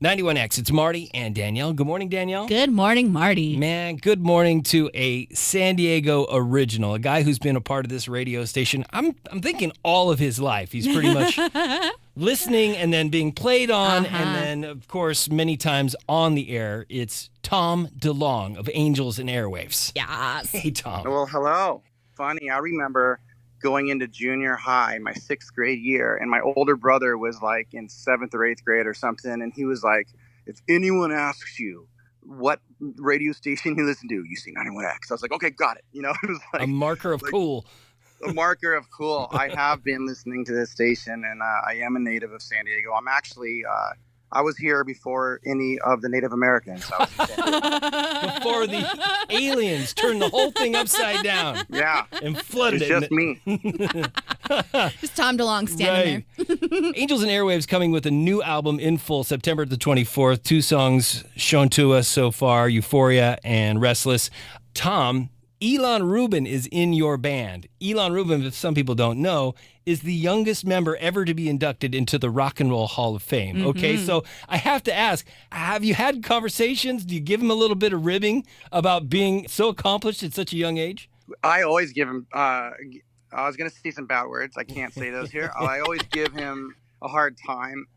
91X, it's Marty and Danielle. Good morning, Danielle. Good morning, Marty. Man, good morning to a San Diego original, a guy who's been a part of this radio station. I'm thinking all of his life. He's pretty much listening and then being played on, and then, of course, many times on the air. It's Tom Delonge of Angels and Airwaves. Yes. Hey, Tom. Well, hello. Funny, I remember going into junior high, my 6th grade year, and my older brother was like in 7th or 8th grade or something, and he was like, if anyone asks you what radio station you listen to, you see 91X. I was like, okay, got it. You know, it was like A marker of cool. a marker of cool. I have been listening to this station, and I am a native of San Diego. I'm actually, I was here before any of the Native Americans. I was in San Diego. Before the aliens turned the whole thing upside down. Yeah. And flooded It's it. just me. Just Tom DeLonge standing there. Angels and Airwaves coming with a new album in full September the 24th. 2 songs shown to us so far, Euphoria and Restless. Tom, Elon Rubin is in your band. Elon Rubin, if some people don't know, is the youngest member ever to be inducted into the Rock and Roll Hall of Fame. Okay, so I have to ask, have you had conversations? Do you give him a little bit of ribbing about being so accomplished at such a young age? I always give him, I was going to say some bad words. I can't say those here. I always give him a hard time.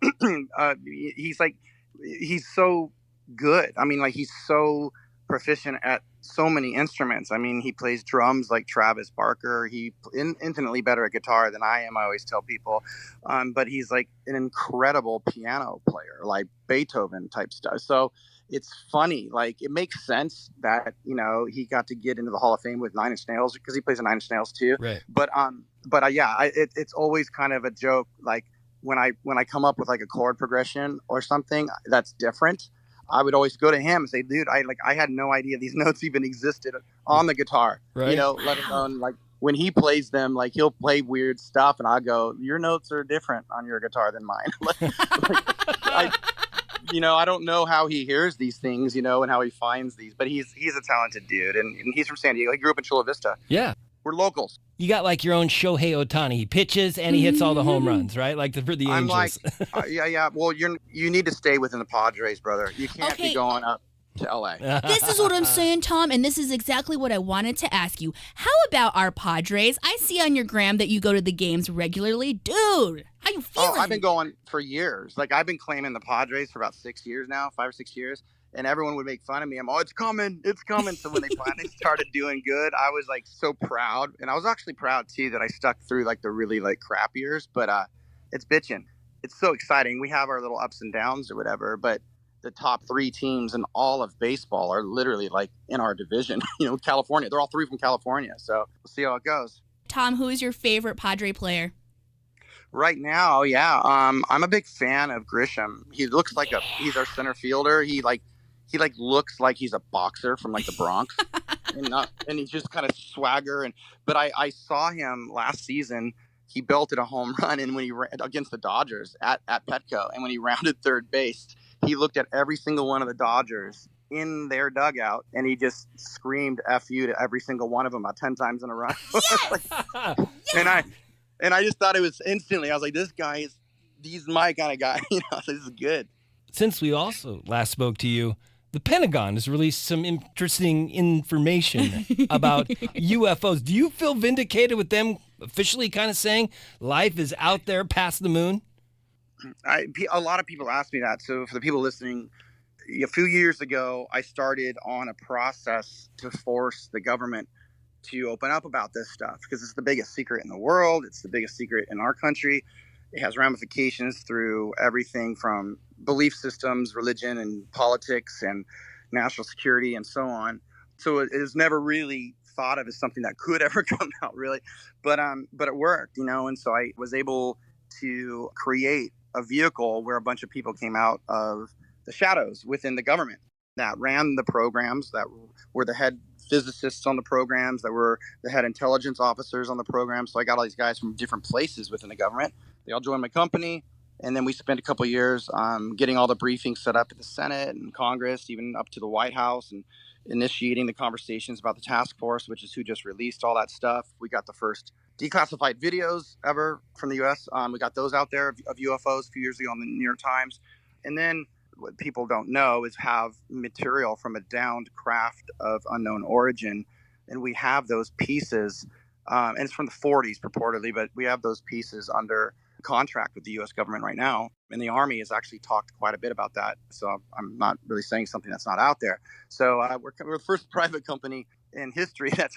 He's so good. I mean, like, he's so proficient at so many instruments. I mean, he plays drums like Travis Barker. He infinitely better at guitar than I am, I always tell people. But he's like an incredible piano player, like Beethoven type stuff. So it's funny. Like, it makes sense that, you know, he got to get into the Hall of Fame with Nine Inch Nails because he plays in Nine Inch Nails too. Right. But it's always kind of a joke. Like, when I come up with like a chord progression or something that's different, I would always go to him and say, dude, I had no idea these notes even existed on the guitar, Right. you know, let alone like when he plays them, like he'll play weird stuff and I go, your notes are different on your guitar than mine. I don't know how he hears these things, you know, and how he finds these, but he's a talented dude and he's from San Diego. He grew up in Chula Vista. Yeah. We're locals. You got like your own Shohei Ohtani. He pitches and he hits all the home runs, right? Like for the Angels. I'm like, yeah. Well, you need to stay within the Padres, brother. You can't be going up to LA. This is what I'm saying, Tom, and this is exactly what I wanted to ask you. How about our Padres? I see on your gram that you go to the games regularly. Dude, how you feeling? Oh, I've been going for years. Like, I've been claiming the Padres for about 6 years now, 5 or 6 years. And everyone would make fun of me. I'm, it's coming. So when they finally started doing good, I was like so proud. And I was actually proud too that I stuck through like the really like crap years. But it's bitching. It's so exciting. We have our little ups and downs or whatever. But the top 3 teams in all of baseball are literally like in our division. You know, California. They're all 3 from California. So we'll see how it goes. Tom, who is your favorite Padre player? Right now, yeah. I'm a big fan of Grisham. He looks like he's our center fielder. He looks like he's a boxer from like the Bronx, and he's just kind of swagger. But I saw him last season. He belted a home run, and when he ran against the Dodgers at Petco, and when he rounded third base, he looked at every single one of the Dodgers in their dugout, and he just screamed "F you" to every single one of them about 10 times in a row. Yes! And I just thought it was instantly. I was like, he's my kind of guy. You know, this is good. Since we also last spoke to you, the Pentagon has released some interesting information about UFOs. Do you feel vindicated with them officially kind of saying life is out there past the moon? A lot of people ask me that. So for the people listening, a few years ago, I started on a process to force the government to open up about this stuff because it's the biggest secret in the world. It's the biggest secret in our country. It has ramifications through everything from belief systems, religion, and politics, and national security, and so on. So it is never really thought of as something that could ever come out, really. But it worked, you know. And so I was able to create a vehicle where a bunch of people came out of the shadows within the government that ran the programs, that were the head physicists on the programs, that were the head intelligence officers on the program. So I got all these guys from different places within the government. They all joined my company. And then we spent a couple of years getting all the briefings set up at the Senate and Congress, even up to the White House, and initiating the conversations about the task force, which is who just released all that stuff. We got the first declassified videos ever from the U.S. We got those out there of UFOs a few years ago on the New York Times. And then what people don't know is have material from a downed craft of unknown origin, and we have those pieces, and it's from the 40s purportedly, but we have those pieces under contract with the U.S. government right now, and the Army has actually talked quite a bit about that. So I'm not really saying something that's not out there. So we're the first private company in history that's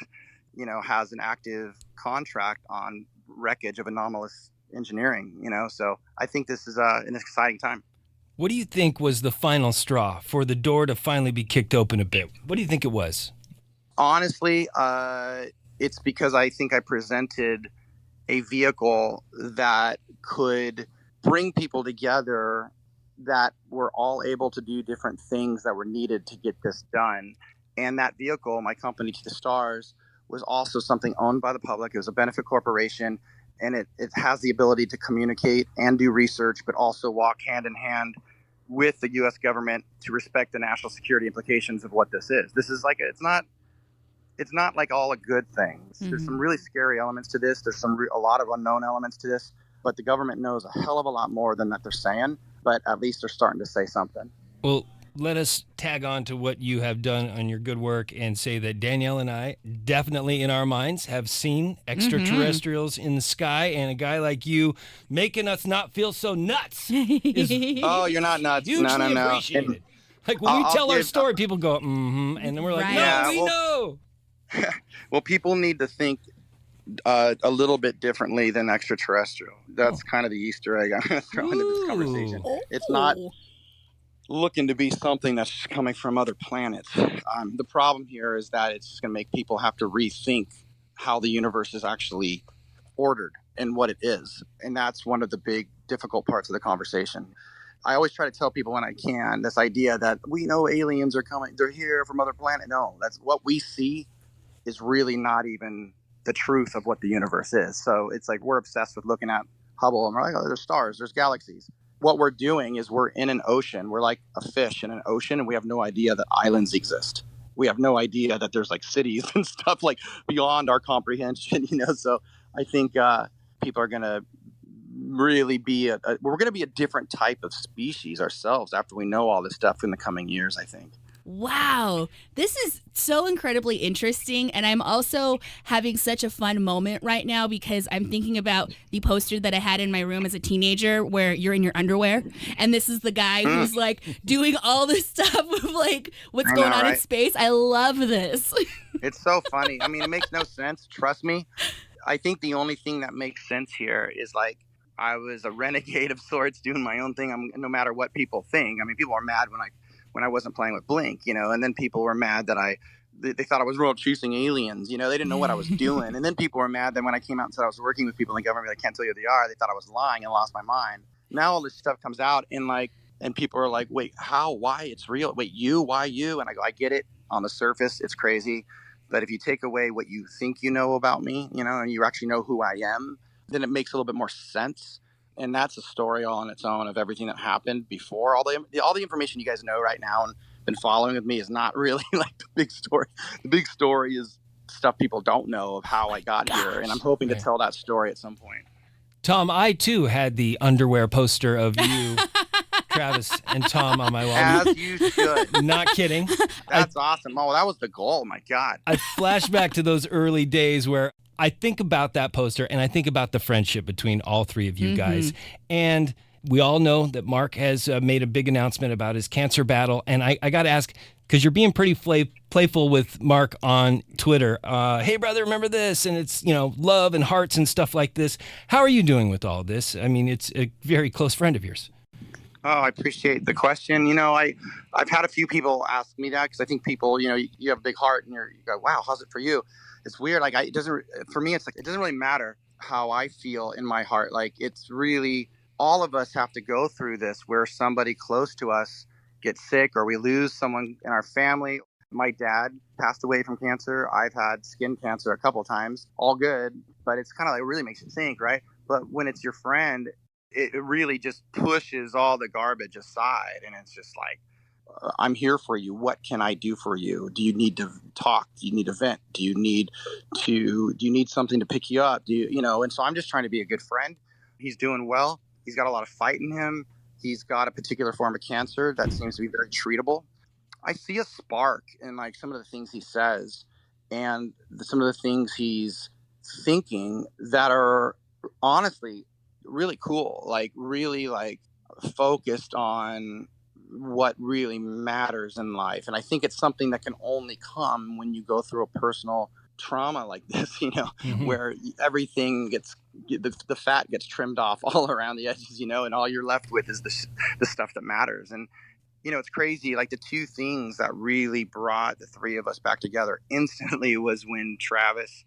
has an active contract on wreckage of anomalous engineering. So I think this is an exciting time. What do you think was the final straw for the door to finally be kicked open a bit? What do you think it was? Honestly, it's because I think I presented a vehicle that could bring people together that were all able to do different things that were needed to get this done. And that vehicle, my company, To the Stars, was also something owned by the public. It was a benefit corporation, and it has the ability to communicate and do research, but also walk hand in hand with the U.S. government to respect the national security implications of what this is. This is like, it's not like all a good thing. Mm-hmm. There's some really scary elements to this. There's a lot of unknown elements to this, but the government knows a hell of a lot more than that they're saying, but at least they're starting to say something. Well, let us tag on to what you have done on your good work and say that Danielle and I definitely in our minds have seen extraterrestrials in the sky, and a guy like you making us not feel so nuts is oh, you're not nuts. Hugely No. appreciated. Like when we tell our story, people go, and then we're like, we know. Well, people need to think a little bit differently than extraterrestrial. That's kind of the Easter egg I'm going to throw into this conversation. It's not looking to be something that's coming from other planets. The problem here is that it's just going to make people have to rethink how the universe is actually ordered and what it is. And that's one of the big difficult parts of the conversation. I always try to tell people when I can this idea that we know aliens are coming, they're here from other planets. No, that's what we see is really not even the truth of what the universe is. So it's like we're obsessed with looking at Hubble and we're like, oh, there's stars, there's galaxies. What we're doing is we're in an ocean. We're like a fish in an ocean, and we have no idea that islands exist. We have no idea that there's like cities and stuff like beyond our comprehension, So I think people are going to really be we're going to be a different type of species ourselves after we know all this stuff in the coming years, I think. Wow, this is so incredibly interesting, and I'm also having such a fun moment right now because I'm thinking about the poster that I had in my room as a teenager where you're in your underwear, and this is the guy who's like doing all this stuff with like what's going on in space. I love this. It's so funny. I mean, it makes no sense. Trust me. I think the only thing that makes sense here is like I was a renegade of sorts doing my own thing. No matter what people think. I mean, people are mad when I wasn't playing with Blink, and then people were mad that they thought I was world chasing aliens, they didn't know what I was doing. And then people were mad that when I came out and said I was working with people in the government that can't tell you who they are, they thought I was lying and lost my mind. Now all this stuff comes out and people are like, wait, how, why, it's real. Wait, why you? And I go, I get it on the surface. It's crazy. But if you take away what you think you know about me, and you actually know who I am, then it makes a little bit more sense. And that's a story all on its own of everything that happened before. All the information you guys know right now and been following with me is not really like the big story. The big story is stuff people don't know of how I got here. And I'm hoping to tell that story at some point. Tom, I too had the underwear poster of you, Travis, and Tom on my wall. As you should. Not kidding. That's awesome. Oh, that was the goal. My God. I flash back to those early days where I think about that poster and I think about the friendship between all three of you guys. And we all know that Mark has made a big announcement about his cancer battle. And I got to ask, because you're being pretty playful with Mark on Twitter. Hey, brother, remember this? And it's, love and hearts and stuff like this. How are you doing with all this? I mean, it's a very close friend of yours. Oh, I appreciate the question. I've had a few people ask me that because I think people, you have a big heart and you go, wow, how's it for you? It's weird. Like, for me, it's like, it doesn't really matter how I feel in my heart. Like, it's really, all of us have to go through this where somebody close to us gets sick or we lose someone in our family. My dad passed away from cancer. I've had skin cancer a couple of times, all good, but it's kind of like, it really makes you think, right? But when it's your friend, it really just pushes all the garbage aside. And it's just like, I'm here for you. What can I do for you? Do you need to talk? Do you need to vent? Do you need something to pick you up? And so I'm just trying to be a good friend. He's doing well. He's got a lot of fight in him. He's got a particular form of cancer that seems to be very treatable. I see a spark in like some of the things he says and some of the things he's thinking that are honestly really cool, like really like focused on what really matters in life. And I think it's something that can only come when you go through a personal trauma like this, where everything gets the fat gets trimmed off all around the edges, and all you're left with is the stuff that matters. And it's crazy. Like the two things that really brought the three of us back together instantly was when Travis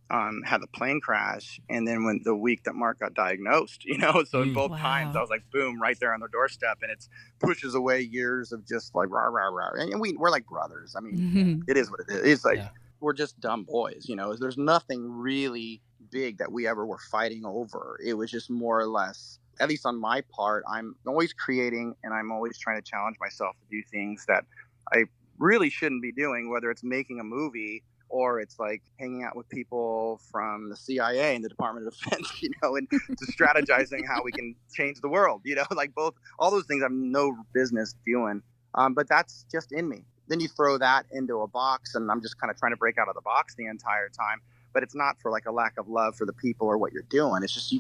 had the plane crash, and then when the week that Mark got diagnosed, so in both times I was like, boom, right there on the doorstep, and it pushes away years of just like rah, rah, rah. And we're like brothers. I mean, it is what it is. It's like, we're just dumb boys, there's nothing really big that we ever were fighting over. It was just more or less, at least on my part, I'm always creating and I'm always trying to challenge myself to do things that I really shouldn't be doing, whether it's making a movie or it's like hanging out with people from the CIA and the Department of Defense, and just strategizing how we can change the world, like all those things I have no business doing. But that's just in me. Then you throw that into a box and I'm just kind of trying to break out of the box the entire time. But it's not for like a lack of love for the people or what you're doing. It's just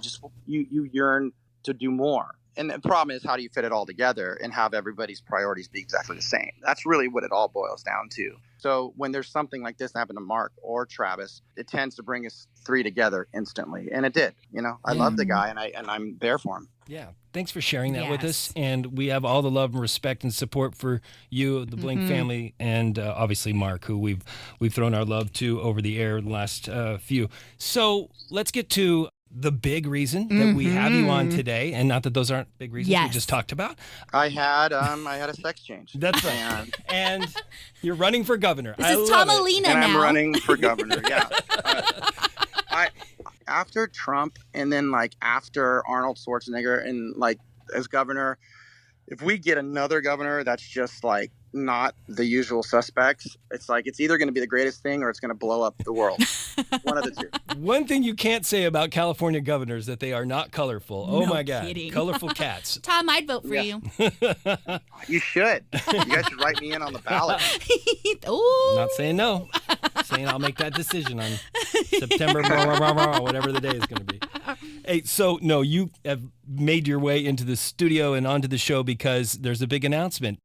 you yearn to do more. And the problem is, how do you fit it all together and have everybody's priorities be exactly the same? That's really what it all boils down to. So when there's something like this happen to Mark or Travis, it tends to bring us three together instantly. And it did. I love the guy and I'm there for him. Yeah. Thanks for sharing that with us. And we have all the love and respect and support for you, the Blink family, and obviously Mark, who we've thrown our love to over the air the last few. So let's get to the big reason that we have you on today, and not that those aren't big reasons we just talked about. I had a sex change. That's right. And you're running for governor. This is Tom Alina now. And I'm running for governor. Yeah. After Trump, and then like after Arnold Schwarzenegger, and like as governor, if we get another governor that's just like not the usual suspects, it's like it's either going to be the greatest thing or it's going to blow up the world. One of the two. One thing you can't say about California governors that they are not colorful. Oh my God. Kidding. Colorful cats. Tom, I'd vote for you. You should. You guys should write me in on the ballot. Ooh. Not saying no. Saying I'll make that decision on September, whatever the day is going to be. Hey, so no, you have made your way into the studio and onto the show because there's a big announcement.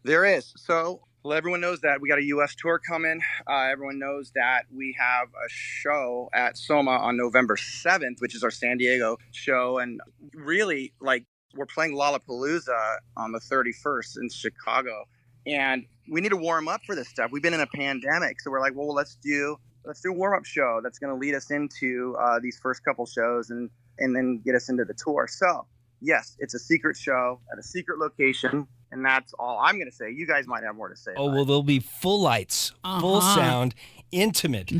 There is. So, everyone knows that we got a U.S. tour coming. Everyone knows that we have a show at Soma on November 7th, which is our San Diego show. And really, like, we're playing Lollapalooza on the 31st in Chicago. And we need to warm up for this stuff. We've been in a pandemic. So we're like, well, let's do a warm-up show that's going to lead us into these first couple shows and then get us into the tour. So, yes, it's a secret show at a secret location. And that's all I'm going to say. You guys might have more to say. Oh, well, there'll be full lights, full sound, intimate,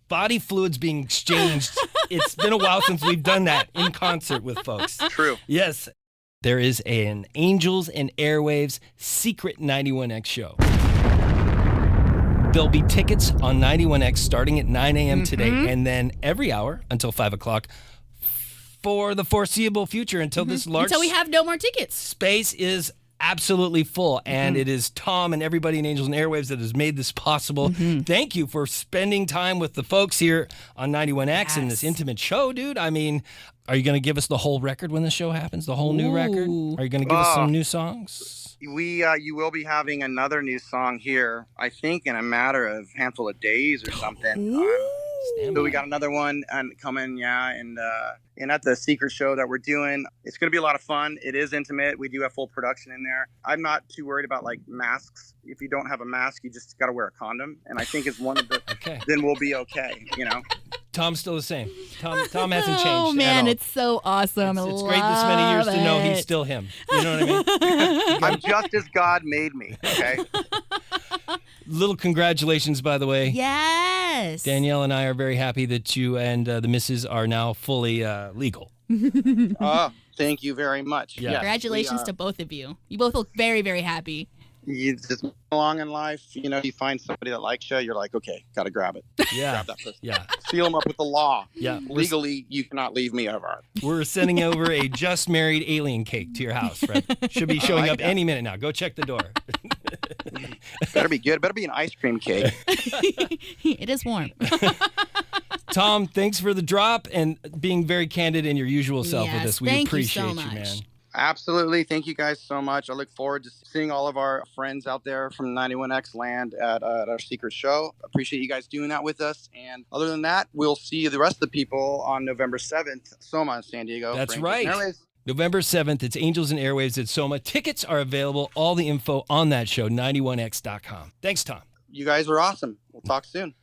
body fluids being exchanged. It's been a while since we've done that in concert with folks. True. Yes. There is an Angels and Airwaves secret 91X show. There'll be tickets on 91X starting at 9 a.m. today, and then every hour until 5 o'clock for the foreseeable future until this large... Until we have no more tickets. Space is absolutely full, and it is Tom and everybody in Angels and Airwaves that has made this possible. Thank you for spending time with the folks here on 91X in this intimate show, dude. I mean, are you going to give us the whole record when the show happens, the whole new record? Are you going to give us some new songs? You will be having another new song here, I think, in a matter of handful of days or something. So we got another one coming, and at the secret show that we're doing, it's going to be a lot of fun. It is intimate. We do have full production in there. I'm not too worried about like masks. If you don't have a mask, you just got to wear a condom. And I think it's one of the, then we'll be okay, Tom's still the same. Tom hasn't changed. Oh man, it's so awesome. It's great this many years to know he's still him. You know what I mean? I'm just as God made me, okay? Little congratulations, by the way. Yes. Danielle and I are very happy that you and the missus are now fully legal. Thank you very much. Yeah. Congratulations to both of you. You both look very, very happy. You just move along in life, you find somebody that likes you, you're like, okay, got to grab it. Yeah. Grab that person. Yeah. Seal them up with the law. Yeah. Legally, you cannot leave me ever. We're sending over a just married alien cake to your house, Fred. Should be showing up any minute now. Go check the door. Better be good. Better be an ice cream cake. It is warm. Tom, thanks for the drop and being very candid in your usual self with Yes, us. We thank you appreciate so you, much. man. Absolutely. Thank you guys so much. I look forward to seeing all of our friends out there from 91X land at our secret show. Appreciate you guys doing that with us. And other than that, we'll see the rest of the people on November 7th, Soma in San Diego. That's for Angels and right. Airwaves. November 7th, it's Angels and Airwaves at Soma. Tickets are available. All the info on that show, 91x.com. Thanks, Tom. You guys are awesome. We'll talk soon.